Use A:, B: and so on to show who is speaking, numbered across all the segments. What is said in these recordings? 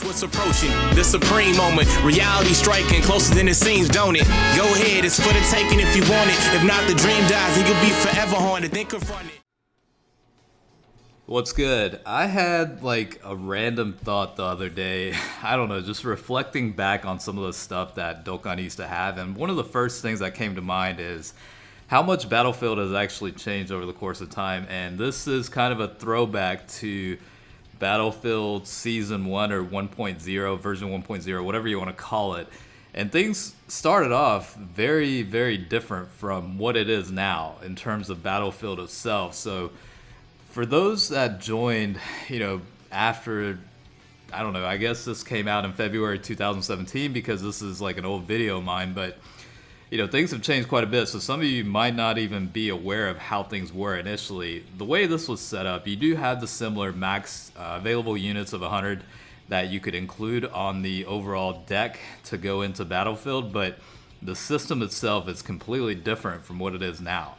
A: Watch what's approaching, the supreme moment. Reality striking closer than it seems, don't it? Go ahead, it's for the taking if you want it. If not, the dream dies and you'll be forever haunted. Then confront it.
B: What's good? I had like a random thought the other day. I don't know, just reflecting back on some of the stuff that Dokkan used to have. And one of the first things that came to mind is how much Battlefield has actually changed over the course of time. And this is kind of a throwback to Battlefield Season 1 or 1.0, version 1.0, whatever you want to call it. And things started off very, very different from what it is now in terms of Battlefield itself. So for those that joined, after, I don't know, I guess this came out in February 2017 because this is like an old video of mine, but, things have changed quite a bit. So some of you might not even be aware of how things were initially. The way this was set up, you do have the similar max available units of 100 that you could include on the overall deck to go into Battlefield, but the system itself is completely different from what it is now.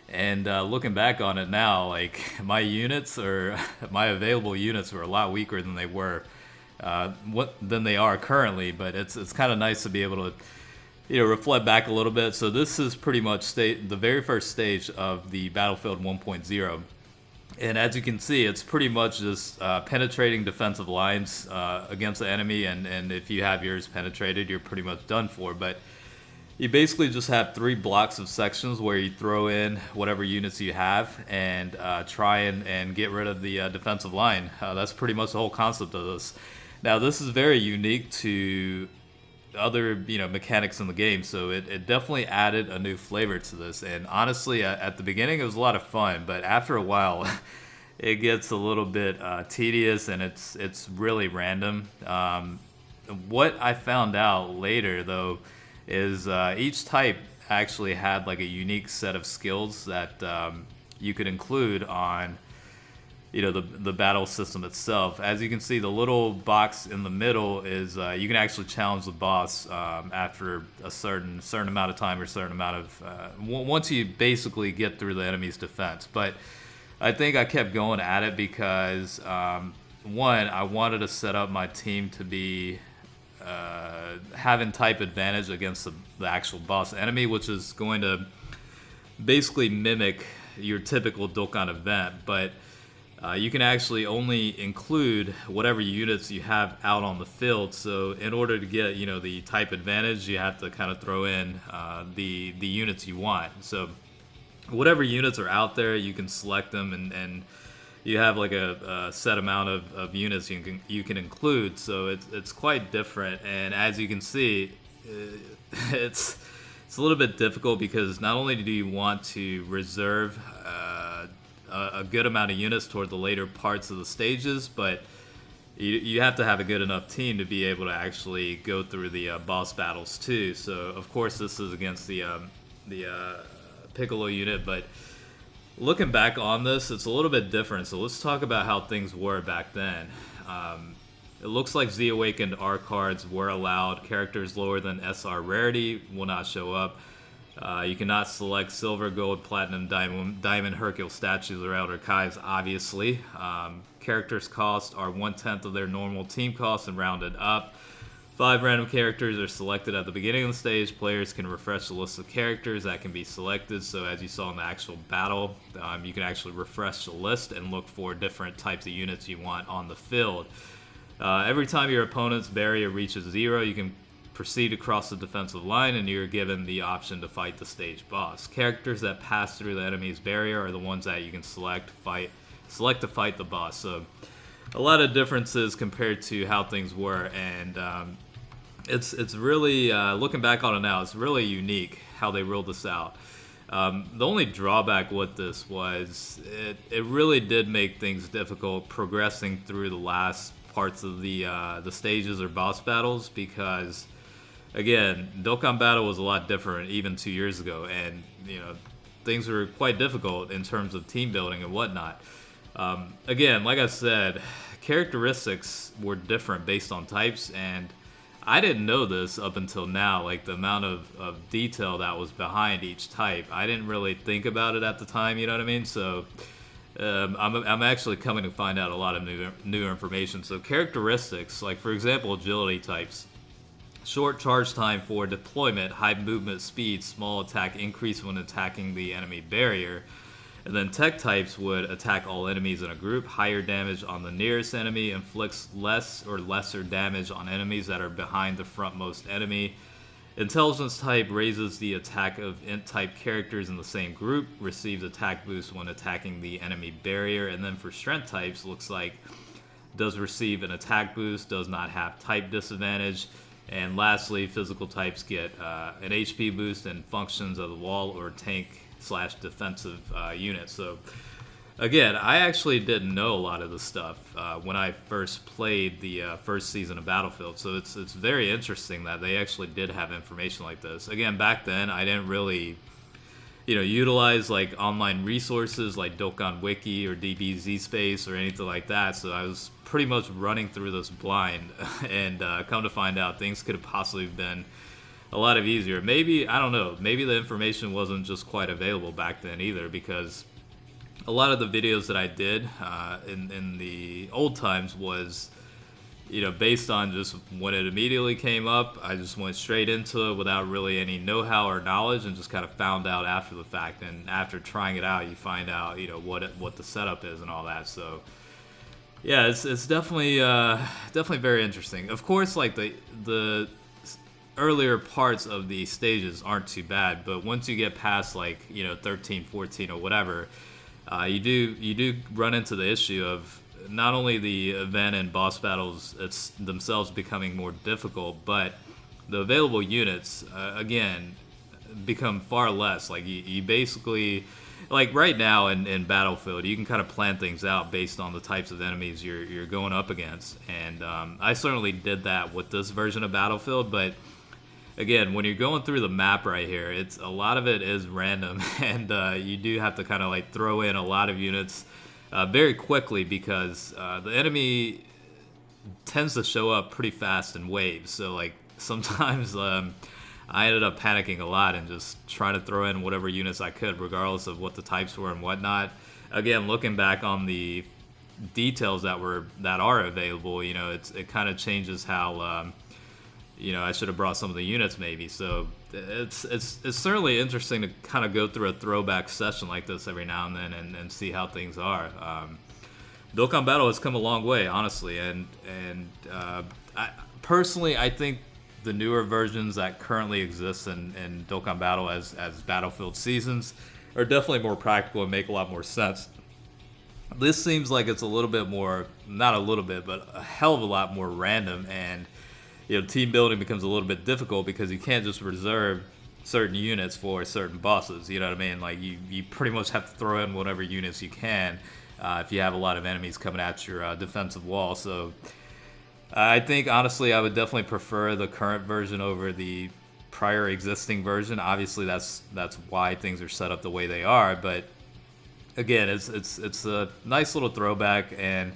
B: And looking back on it now, like my units or my available units were a lot weaker than they were, than they are currently. But it's kind of nice to be able to, reflect back a little bit. So this is pretty much the very first stage of the Battlefield 1.0, and as you can see, it's pretty much just penetrating defensive lines against the enemy. And if you have yours penetrated, you're pretty much done for. But you basically just have 3 blocks of sections where you throw in whatever units you have and try and get rid of the defensive line. That's pretty much the whole concept of this. Now, this is very unique to other mechanics in the game, so it definitely added a new flavor to this. And honestly, at the beginning, it was a lot of fun, but after a while, it gets a little bit tedious and it's really random. What I found out later, though, is each type actually had like a unique set of skills that you could include on the battle system itself. As you can see, the little box in the middle is you can actually challenge the boss after a certain amount of time or certain amount of once you basically get through the enemy's defense. But I think I kept going at it because one, I wanted to set up my team to be having type advantage against the actual boss enemy, which is going to basically mimic your typical Dokkan event, but you can actually only include whatever units you have out on the field. So in order to get the type advantage, you have to kind of throw in the units you want. So whatever units are out there, you can select them, and you have like a set amount of units you can include. So it's quite different. And as you can see, it's a little bit difficult because not only do you want to reserve a good amount of units toward the later parts of the stages, but you have to have a good enough team to be able to actually go through the boss battles too. So of course this is against the Piccolo unit, but looking back on this, it's a little bit different. So let's talk about how things were back then. It looks like Z Awakened R cards were allowed. Characters lower than SR rarity will not show up. You cannot select silver, gold, platinum, diamond Hercule statues or Elder Kais, obviously. Characters' costs are 1/10 of their normal team costs and rounded up. 5 random characters are selected at the beginning of the stage. Players can refresh the list of characters that can be selected. So as you saw in the actual battle, you can actually refresh the list and look for different types of units you want on the field. Every time your opponent's barrier reaches 0, you can proceed across the defensive line, and you're given the option to fight the stage boss. Characters that pass through the enemy's barrier are the ones that you can select to fight the boss. So a lot of differences compared to how things were, and it's really looking back on it now, it's really unique how they rolled this out. The only drawback with this was it really did make things difficult progressing through the last parts of the stages or boss battles, because again, Dokkan Battle was a lot different even 2 years ago, and things were quite difficult in terms of team building and whatnot. Again, like I said, characteristics were different based on types, and I didn't know this up until now, like the amount of detail that was behind each type. I didn't really think about it at the time, you know what I mean? So I'm actually coming to find out a lot of new information. So characteristics, like for example, agility types. Short charge time for deployment, high movement speed, small attack increase when attacking the enemy barrier. And then tech types would attack all enemies in a group, higher damage on the nearest enemy, inflicts less or lesser damage on enemies that are behind the frontmost enemy. Intelligence type raises the attack of int type characters in the same group, receives attack boost when attacking the enemy barrier. And then for strength types, looks like does receive an attack boost, does not have type disadvantage. And lastly, physical types get an HP boost and functions of the wall or tank / defensive unit. So again, I actually didn't know a lot of this stuff when I first played the first season of Battlefield. So it's very interesting that they actually did have information like this. Again, back then I didn't really utilize like online resources like Dokkan Wiki or DBZ Space or anything like that. So I was pretty much running through this blind, and come to find out, things could have possibly been a lot of easier. Maybe, I don't know, maybe the information wasn't just quite available back then either, because a lot of the videos that I did in the old times was, based on just when it immediately came up, I just went straight into it without really any know-how or knowledge, and just kind of found out after the fact. And after trying it out, you find out, what the setup is and all that. So yeah, it's definitely very interesting. Of course, like the earlier parts of the stages aren't too bad, but once you get past like 13, 14 or whatever, you do run into the issue of not only the event and boss battles themselves becoming more difficult, but the available units again become far less. Like you basically, like right now in Battlefield, you can kind of plan things out based on the types of enemies you're going up against, and I certainly did that with this version of Battlefield. But again, when you're going through the map right here, it's a lot of it is random, and you do have to kind of like throw in a lot of units very quickly, because the enemy tends to show up pretty fast in waves. So like sometimes I ended up panicking a lot and just trying to throw in whatever units I could, regardless of what the types were and whatnot. Again, looking back on the details that are available, it kind of changes how I should have brought some of the units maybe. So it's certainly interesting to kind of go through a throwback session like this every now and then and see how things are. Dokkan Battle has come a long way, honestly, and I think the newer versions that currently exist in Dokkan Battle as Battlefield seasons are definitely more practical and make a lot more sense. This seems like it's a little bit more, not a little bit, but a hell of a lot more random, and team building becomes a little bit difficult because you can't just reserve certain units for certain bosses. You know what I mean? Like you pretty much have to throw in whatever units you can if you have a lot of enemies coming at your defensive wall. So I think honestly I would definitely prefer the current version over the prior existing version. Obviously that's why things are set up the way they are, but again, it's a nice little throwback, and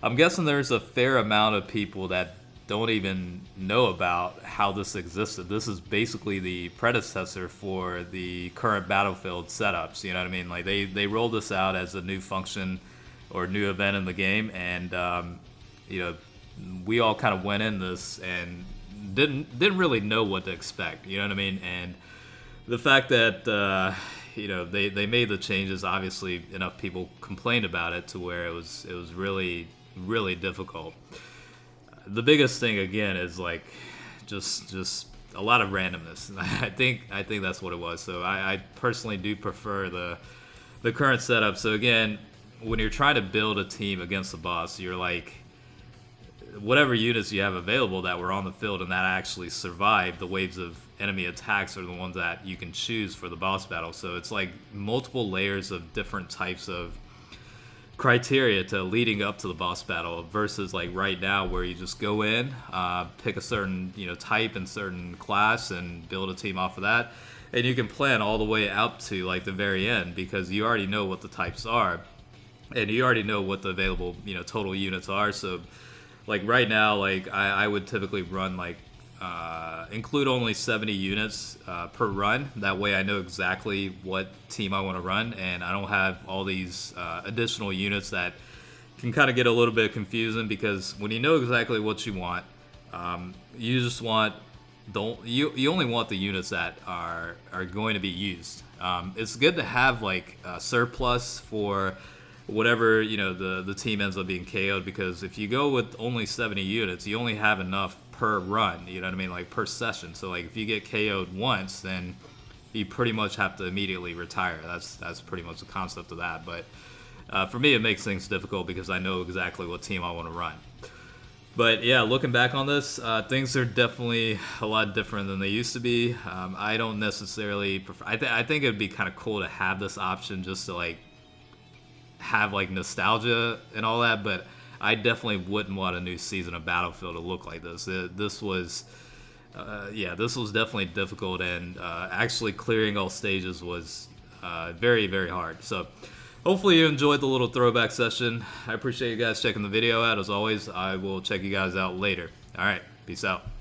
B: I'm guessing there's a fair amount of people that don't even know about how this existed. This is basically the predecessor for the current Battlefield setups. You know what I mean? Like they rolled this out as a new function or new event in the game, and we all kind of went in this and didn't really know what to expect. You know what I mean? And the fact that they made the changes, obviously enough people complained about it to where it was really, really difficult. The biggest thing again is like just a lot of randomness. I think that's what it was. So I personally do prefer the current setup. So again, when you're trying to build a team against the boss, you're like, whatever units you have available that were on the field and that actually survived the waves of enemy attacks are the ones that you can choose for the boss battle. So it's like multiple layers of different types of criteria to leading up to the boss battle, versus like right now where you just go in, pick a certain type and certain class and build a team off of that, and you can plan all the way up to like the very end, because you already know what the types are and you already know what the available total units are. So like right now, like I would typically run like include only 70 units per run. That way I know exactly what team I want to run, and I don't have all these additional units that can kind of get a little bit confusing, because when you know exactly what you want, you just want you only want the units that are going to be used. It's good to have like a surplus for whatever, you know, the team ends up being KO'd, because if you go with only 70 units, you only have enough per run, you know what I mean, like per session. So like if you get KO'd once, then you pretty much have to immediately retire. That's pretty much the concept of that. But for me, it makes things difficult because I know exactly what team I want to run. But yeah, looking back on this, things are definitely a lot different than they used to be. I don't necessarily prefer. I think it'd be kind of cool to have this option just to like have like nostalgia and all that, but I definitely wouldn't want a new season of Battlefield to look like this. This was definitely difficult, and actually clearing all stages was very, very hard. So hopefully you enjoyed the little throwback session. I appreciate you guys checking the video out. As always, I will check you guys out later. All right, peace out.